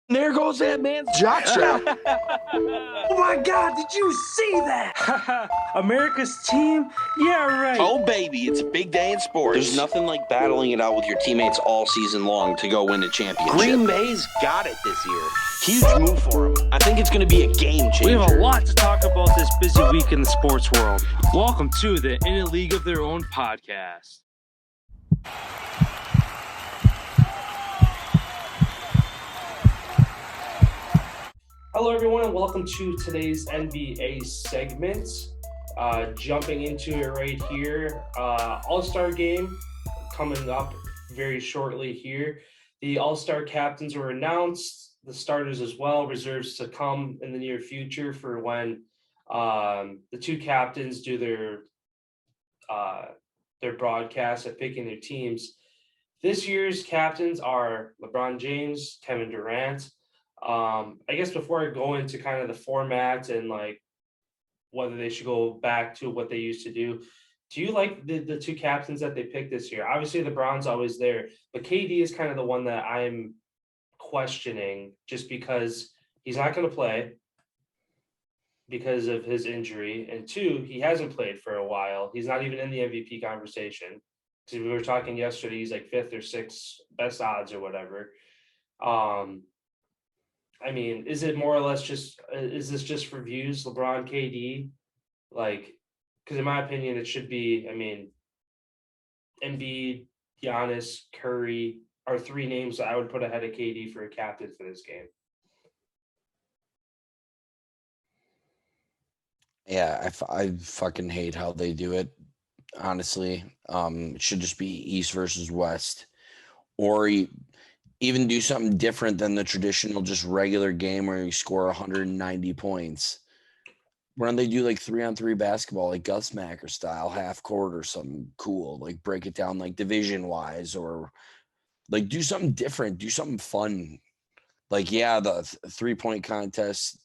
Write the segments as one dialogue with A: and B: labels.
A: There goes that man's jock strap.
B: Oh my God, did you see that?
C: America's team? Yeah, right.
A: Oh, baby, it's a big day in sports. There's nothing like battling it out with your teammates all season long to go win a championship. Green Bay's got it this year. Huge move for them. I think it's going to be a game changer.
C: We have a lot to talk about this busy week in the sports world. Welcome to the In a League of Their Own podcast.
D: Hello, everyone, and welcome to today's NBA segment. Jumping into it right here, All-Star game coming up very shortly here. The All-Star captains were announced, the starters as well, reserves to come in the near future for when the two captains do their broadcast at picking their teams. This year's captains are LeBron James, Kevin Durant. I guess before I go into kind of the format and like whether they should go back to what they used to do you like the two captains that they picked this year? Obviously, LeBron's always there, but KD is kind of the one that I'm questioning just because he's not going to play because of his injury. And two, he hasn't played for a while. He's not even in the MVP conversation. Because we were talking yesterday, he's like fifth or sixth best odds or whatever. I mean, is it more or less just, is this just for views, LeBron, KD? Like, because in my opinion, it should be, I mean, Embiid, Giannis, Curry are three names that I would put ahead of KD for a captain for this game.
E: Yeah, I fucking hate how they do it, honestly. It should just be East versus West. Or even do something different than the traditional just regular game where you score 190 points. Why don't they do like 3-on-3 basketball, like Gus Macker style, half court or something cool, like break it down like division wise, or like do something different, do something fun. Like, yeah, the 3-point contest,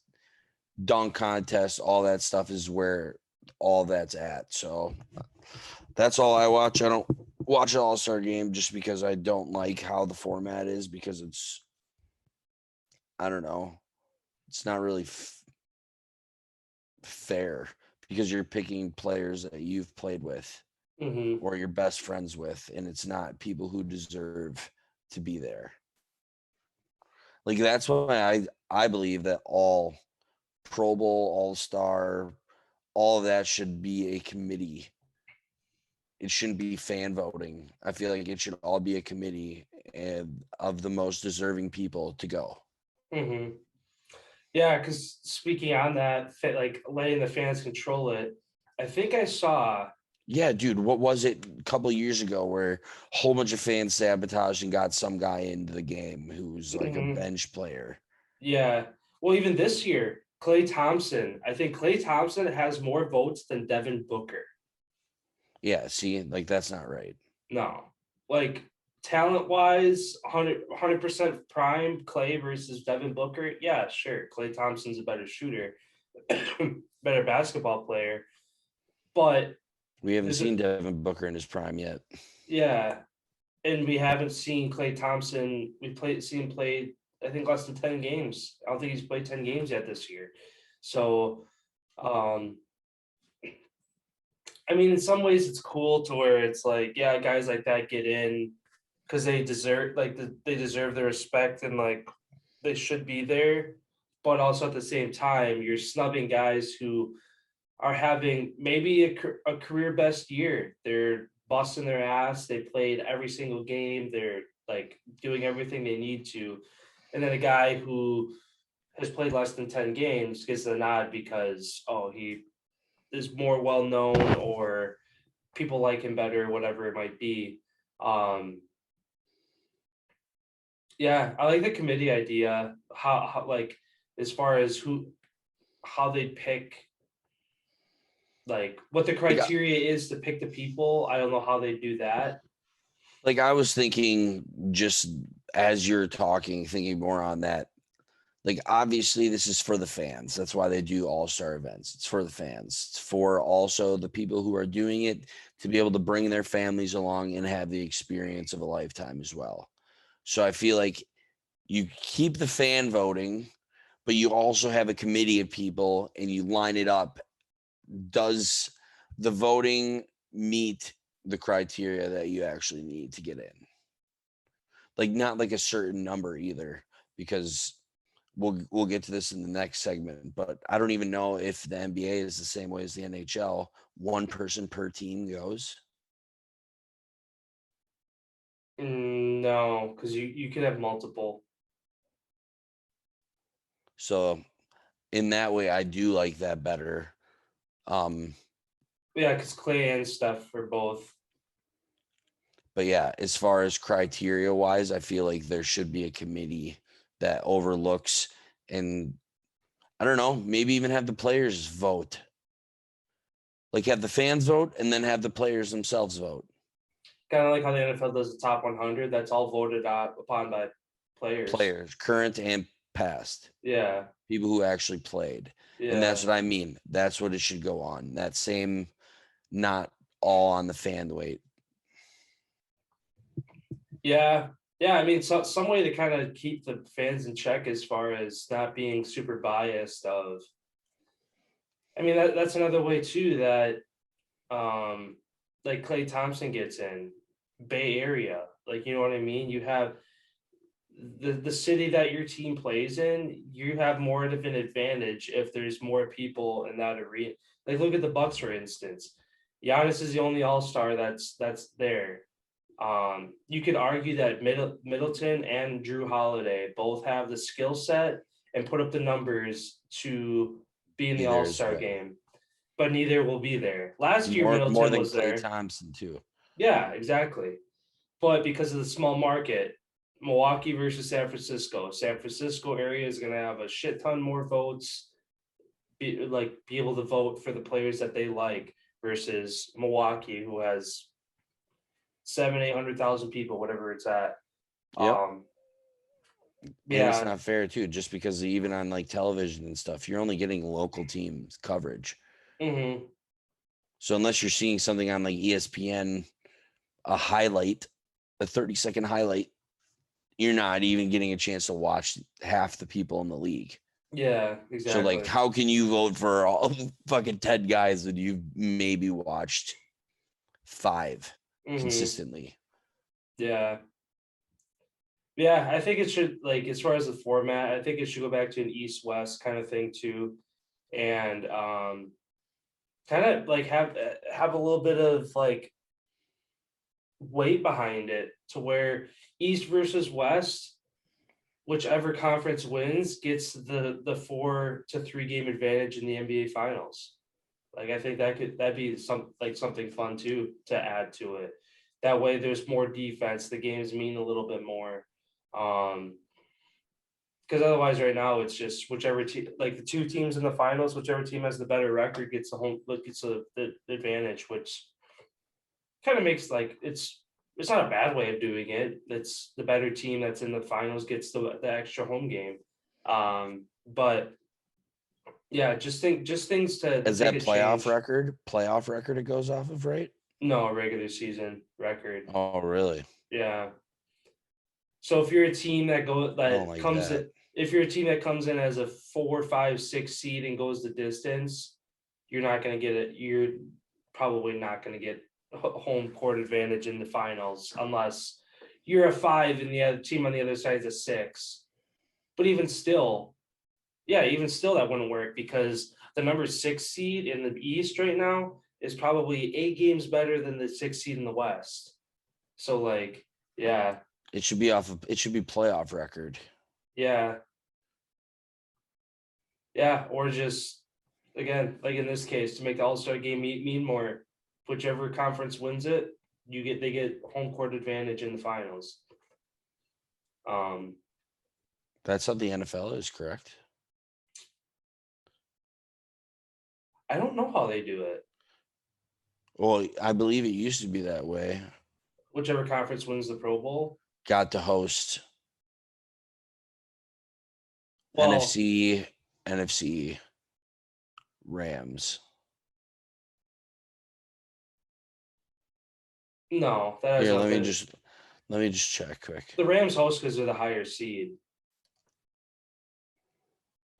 E: dunk contest, all that stuff is where all that's at. So that's all I watch. I don't watch an All-Star game just because I don't like how the format is, because it's, I don't know, it's not really fair because you're picking players that you've played with or you're best friends with, and it's not people who deserve to be there. Like, that's why I believe that all Pro Bowl, All-Star, all of that should be a committee. It shouldn't be fan voting. I feel like it should all be a committee and of the most deserving people to go.
D: Mm-hmm. Yeah, because speaking on that, like letting the fans control it, I think I saw.
E: Yeah, dude, what was it a couple of years ago where a whole bunch of fans sabotaged and got some guy into the game who's like a bench player?
D: Yeah. Well, even this year, Klay Thompson. I think Klay Thompson has more votes than Devin Booker.
E: Yeah, see, like that's not right.
D: No. Like talent-wise, 100% prime Klay versus Devin Booker. Yeah, sure. Klay Thompson's a better shooter, better basketball player. But
E: we haven't seen Devin Booker in his prime yet.
D: Yeah. And we haven't seen Klay Thompson. Seen him play, I think, less than 10 games. I don't think he's played 10 games yet this year. So, I mean, in some ways it's cool to where it's like, yeah, guys like that get in because they deserve, like, they deserve the respect and, like, they should be there. But also at the same time, you're snubbing guys who are having maybe a career best year. They're busting their ass. They played every single game. They're like doing everything they need to. And then a guy who has played less than 10 games gets the nod because, he is more well known or people like him better, whatever it might be. Yeah, I like the committee idea. How like as far as how they pick, like what the criteria is to pick the people. I don't know how they do that.
E: Like, I was thinking, just as you're talking, thinking more on that. Like, obviously this is for the fans. That's why they do all-star events. It's for the fans. It's for also the people who are doing it to be able to bring their families along and have the experience of a lifetime as well. So I feel like you keep the fan voting, but you also have a committee of people and you line it up. Does the voting meet the criteria that you actually need to get in? Like, not like a certain number either, because we'll get to this in the next segment, but I don't even know if the NBA is the same way as the NHL. One person per team goes.
D: No, because you could have multiple.
E: So in that way, I do like that better.
D: Yeah, because Clay and Steph for both.
E: But yeah, as far as criteria wise, I feel like there should be a committee that overlooks, and I don't know, maybe even have the players vote. Like, have the fans vote and then have the players themselves vote.
D: Kind of like how the NFL does the top 100. That's all voted upon by players.
E: Players, current and past.
D: Yeah.
E: People who actually played.
D: Yeah.
E: And that's what I mean. That's what it should go on. That same, not all on the fan weight.
D: Yeah. Yeah. I mean, some way to kind of keep the fans in check as far as not being super biased of. I mean, that's another way too that like Klay Thompson gets in Bay Area. Like, you know what I mean? You have the city that your team plays in, you have more of an advantage if there's more people in that arena. Like, look at the Bucks, for instance. Giannis is the only all-star that's there. You could argue that Middleton and Drew Holiday both have the skill set and put up the numbers to be in the
E: Neither is
D: all-star
E: well.
D: game, but neither will be there. Last year, Middleton
E: more than
D: was
E: Klay
D: there.
E: Thompson too.
D: Yeah, exactly. But because of the small market, Milwaukee versus San Francisco. San Francisco area is going to have a shit ton more votes, be able to vote for the players that they like, versus Milwaukee, who has 800,000 people, whatever it's at.
E: Yep.
D: Yeah,
E: And it's not fair too, just because even on like television and stuff, you're only getting local teams coverage.
D: Mm-hmm.
E: So unless you're seeing something on like ESPN, a 30-second highlight, you're not even getting a chance to watch half the people in the league.
D: Yeah, exactly.
E: So like, how can you vote for all fucking 10 guys that you've maybe watched 5 consistently?
D: Yeah. Yeah, I think it should, like, as far as the format, I think it should go back to an East-West kind of thing too. And kind of like have a little bit of like weight behind it, to where East versus West, whichever conference wins gets the 4 to 3 game advantage in the NBA finals. Like, I think that'd be something fun too to add to it. That way there's more defense. The games mean a little bit more. Because otherwise right now it's just whichever team, like the 2 teams in the finals, whichever team has the better record gets the advantage, which kind of makes, like, it's not a bad way of doing it. It's the better team that's in the finals gets the extra home game. But yeah, just things to
E: Is that
D: make a
E: playoff
D: change.
E: record it goes off of, right?
D: No, a regular season record.
E: Oh, really?
D: Yeah. So if you're a team that if you're a team that comes in as a 4, 5, 6 seed and goes the distance, you're not going to get it. You're probably not going to get home court advantage in the finals unless you're a 5 and the other team on the other side is a 6. But even still, that wouldn't work, because the number 6 seed in the East right now is probably 8 games better than the 6 seed in the West. So, like, yeah.
E: It should be playoff record.
D: Yeah. Yeah, or just, again, like in this case, to make the All-Star game mean more, whichever conference wins it, they get home court advantage in the finals.
E: That's how the NFL is, correct?
D: I don't know how they do it.
E: Well, I believe it used to be that way.
D: Whichever conference wins the Pro Bowl
E: got to host
D: Well,
E: NFC Rams.
D: No, that has
E: Here,
D: nothing.
E: let me just check quick.
D: The Rams host because they're the higher seed.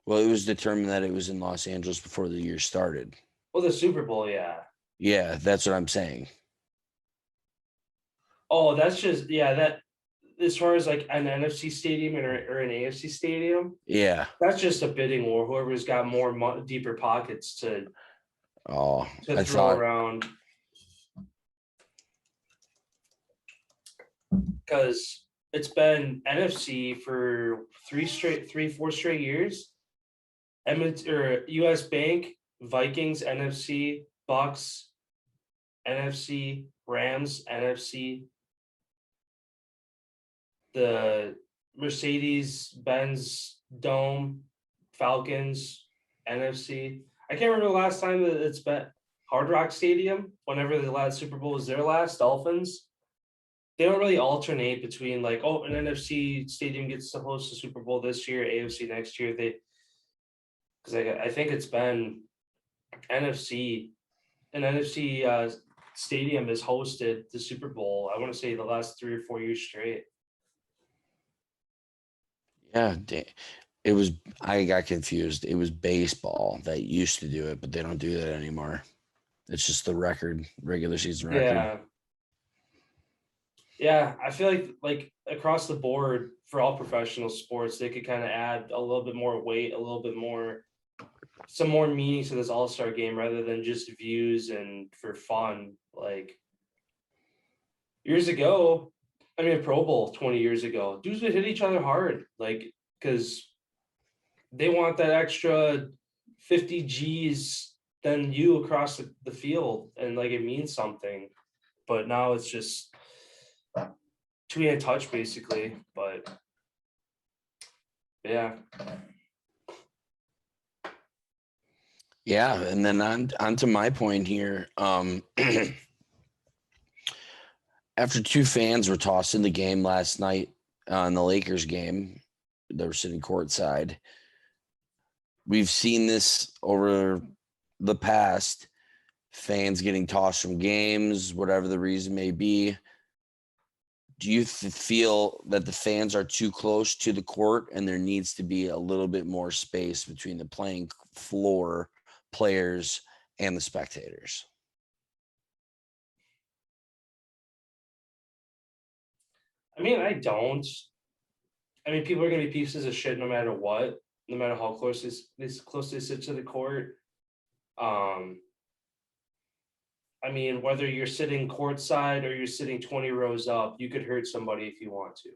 E: Well, it was determined that it was in Los Angeles before the year started.
D: Well, the Super Bowl, yeah.
E: Yeah, that's what I'm saying.
D: Oh, that's just that. As far as like an NFC stadium or an AFC stadium,
E: Yeah.
D: that's just a bidding war. Whoever's got more deeper pockets to
E: Oh, I
D: throw
E: thought.
D: around. Because it's been NFC for 4 straight years. US Bank, Vikings, NFC, Bucks, NFC, Rams, NFC, the Mercedes-Benz Dome, Falcons, NFC. I can't remember the last time that it's been Hard Rock Stadium, whenever the last Super Bowl was their last, Dolphins. They don't really alternate between like, oh, an NFC stadium gets to host the Super Bowl this year, AFC next year. Because I think it's been NFC, an NFC stadium has hosted the Super Bowl. I want to say the last 3 or 4 years straight.
E: Yeah, it was. I got confused. It was baseball that used to do it, but they don't do that anymore. It's just the regular season record.
D: Yeah, I feel like across the board for all professional sports, they could kind of add a little bit more weight, a little bit more, some more meaning to this All-Star game rather than just views and for fun. Like years ago, Pro Bowl 20 years ago, dudes would hit each other hard, like because they want that extra 50 G's than you across the field, and like it means something. But now it's just two-hand touch basically. But yeah.
E: Yeah, and then on to my point here. After two fans were tossed in the game last night in the Lakers game, they were sitting courtside. We've seen this over the past, fans getting tossed from games, whatever the reason may be. Do you feel that the fans are too close to the court and there needs to be a little bit more space between the playing floor players and the spectators?
D: I don't. People are going to be pieces of shit no matter what, no matter how close they sit to the court. Whether you're sitting courtside or you're sitting 20 rows up, you could hurt somebody if you want to.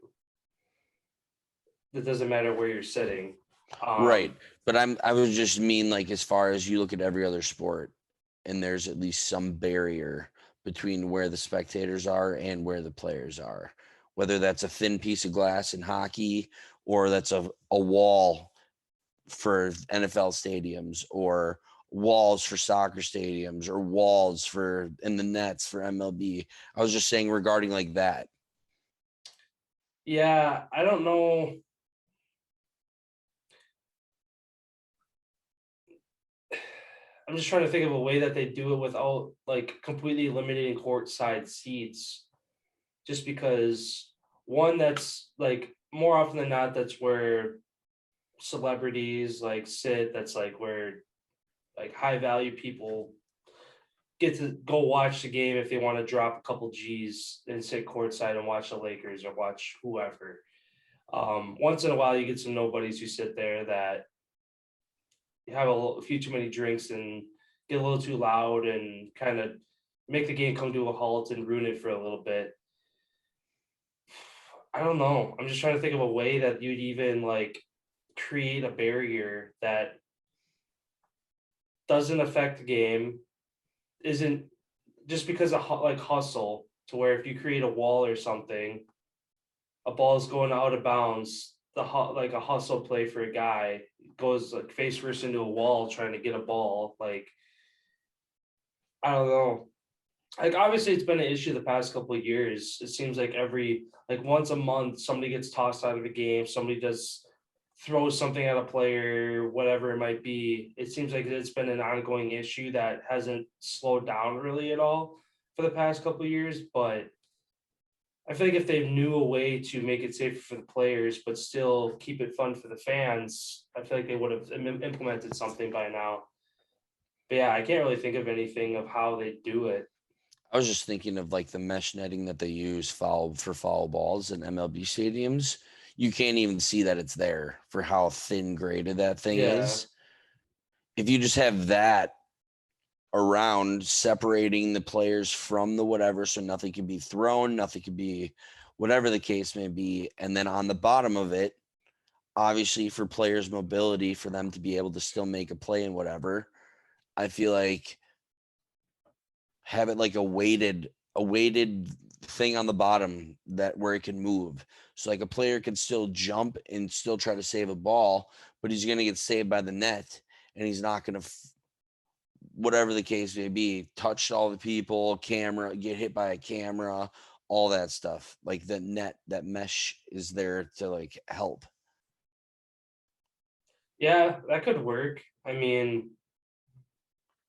D: It doesn't matter where you're sitting.
E: Right. But I would just mean, like, as far as you look at every other sport, and there's at least some barrier between where the spectators are and where the players are, whether that's a thin piece of glass in hockey or that's a wall for NFL stadiums or walls for soccer stadiums or walls for in the nets for MLB. I was just saying regarding like that.
D: Yeah, I don't know. I'm just trying to think of a way that they do it without like completely eliminating courtside seats. Just because one, that's like more often than not, that's where celebrities like sit. That's like where like high value people get to go watch the game if they want to drop a couple G's and sit courtside and watch the Lakers or watch whoever. Once in a while, you get some nobodies who sit there that have a few too many drinks and get a little too loud and kind of make the game come to a halt and ruin it for a little bit. I don't know. I'm just trying to think of a way that you'd even like create a barrier that doesn't affect the game, isn't just because of like hustle, to where if you create a wall or something, a ball is going out of bounds, like a hustle play for a guy goes like face first into a wall trying to get a ball. Like, I don't know. Like, obviously it's been an issue the past couple of years. It seems like once a month somebody gets tossed out of a game, somebody does throw something at a player, whatever it might be. It seems like it's been an ongoing issue that hasn't slowed down really at all for the past couple of years. But I feel like if they knew a way to make it safer for the players, but still keep it fun for the fans, I feel like they would have implemented something by now. But yeah, I can't really think of anything of how they do it.
E: I was just thinking of like the mesh netting that they use foul balls in MLB stadiums. You can't even see that it's there for how thin graded that thing
D: Yeah.
E: is. If you just have that around separating the players from the whatever, so nothing can be thrown, nothing can be whatever the case may be. And then on the bottom of it, obviously for players' mobility, for them to be able to still make a play and whatever, I feel like have it like a weighted thing on the bottom that where it can move. So like a player can still jump and still try to save a ball, but he's going to get saved by the net and he's not going to whatever the case may be, touch all the people, camera, get hit by a camera, all that stuff. Like the net, that mesh is there to like help.
D: Yeah, that could work. I mean,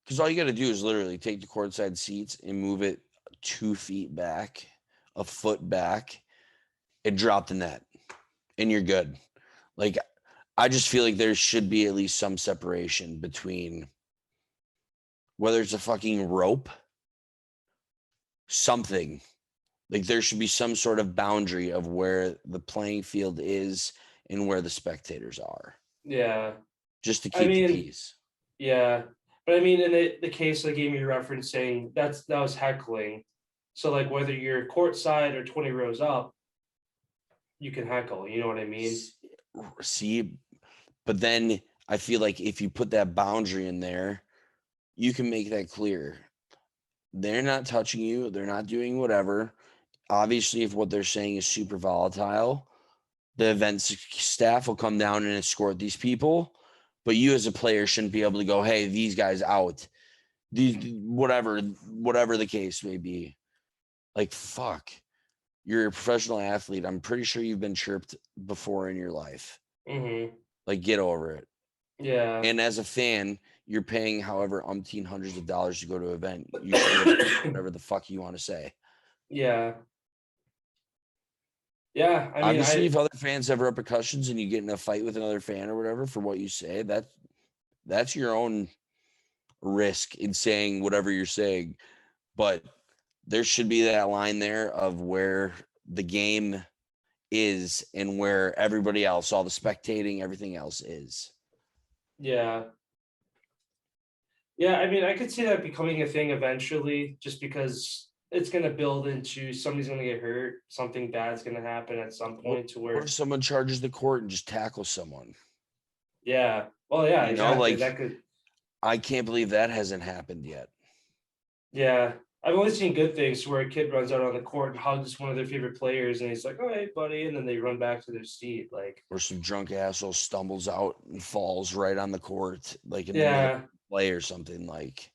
E: Because all you got to do is literally take the courtside seats and move it 2 feet back, a foot back, and drop the net, and you're good. Like, I just feel like there should be at least some separation between whether it's a fucking rope, something. Like, there should be some sort of boundary of where the playing field is and where the spectators are,
D: yeah.
E: just to
D: I
E: keep the
D: mean,
E: peace.
D: yeah. But I mean, in the case they gave me referencing, that was heckling. So like whether you're courtside or 20 rows up, you can heckle. You know what I mean?
E: See, but then I feel like if you put that boundary in there, you can make that clear. They're not touching you. They're not doing whatever. Obviously, if what they're saying is super volatile, the events staff will come down and escort these people. But you as a player shouldn't be able to go, hey, these guys out. These whatever the case may be. Like, fuck. You're a professional athlete. I'm pretty sure you've been chirped before in your life.
D: Mm-hmm.
E: Like, get over it.
D: Yeah.
E: And as a fan, you're paying however umpteen hundreds of dollars to go to an event. You should whatever the fuck you want to say.
D: Yeah. Yeah. I mean,
E: Obviously, if other fans have repercussions and you get in a fight with another fan or whatever for what you say, that's your own risk in saying whatever you're saying. But there should be that line there of where the game is and where everybody else, all the spectating, everything else is.
D: yeah. Yeah. I mean, I could see that becoming a thing eventually, just because it's going to build into somebody's going to get hurt. Something bad's going to happen at some point to
E: What
D: where,
E: if someone charges the court and just tackles someone?
D: yeah. Well, yeah,
E: You know,
D: exactly.
E: like
D: That could,
E: I can't believe that hasn't happened yet.
D: yeah. I've only seen good things where a kid runs out on the court and hugs one of their favorite players, and he's like, "Oh, hey, buddy," and then they run back to their seat. Like,
E: Or some drunk asshole stumbles out and falls right on the court, like in the middle of
D: yeah,
E: the play or something. Like,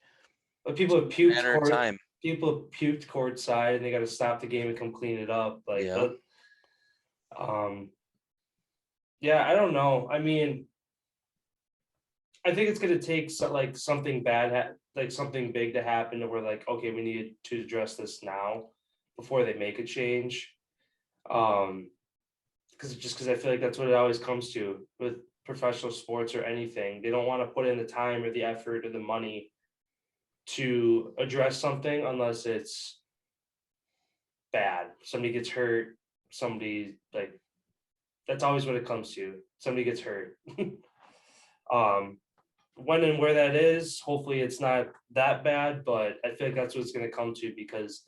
D: but people have
E: a
D: puked
E: matter of
D: court.
E: time.
D: People have puked courtside, and they got to stop the game and come clean it up. Like,
E: Yeah.
D: um, yeah, I don't know. I mean, I think it's gonna take like something bad, like something big to happen to where like, okay, we need to address this now before they make a change. Because I feel like that's what it always comes to with professional sports or anything. They don't want to put in the time or the effort or the money to address something unless it's bad. Somebody gets hurt, somebody like that's always what it comes to. Somebody gets hurt. When and where that is, hopefully it's not that bad, but I feel like that's what it's going to come to because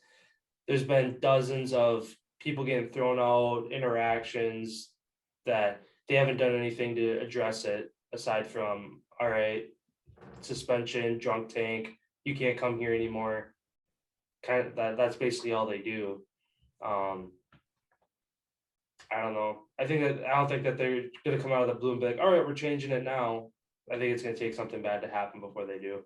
D: there's been dozens of people getting thrown out, interactions that they haven't done anything to address it aside from, all right, suspension, drunk tank, you can't come here anymore. Kind of that's basically all they do. I don't know. I don't think that they're gonna come out of the blue and be like, all right, we're changing it now. I think it's gonna take something bad to happen before they do.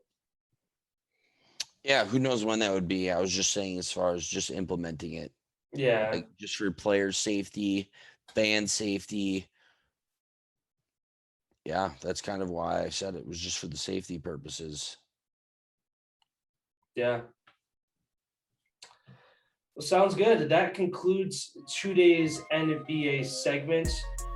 E: Yeah, who knows when that would be. I was just saying as far as just implementing it.
D: Yeah.
E: Like just for player safety, fan safety. Yeah, that's kind of why I said it was just for the safety purposes.
D: Yeah. Well, sounds good. That concludes today's NBA segment.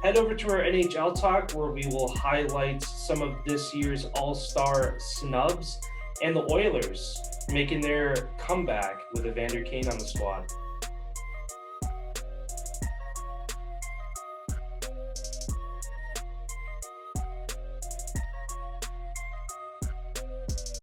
D: Head over to our NHL talk where we will highlight some of this year's All-Star snubs and the Oilers making their comeback with Evander Kane on the squad.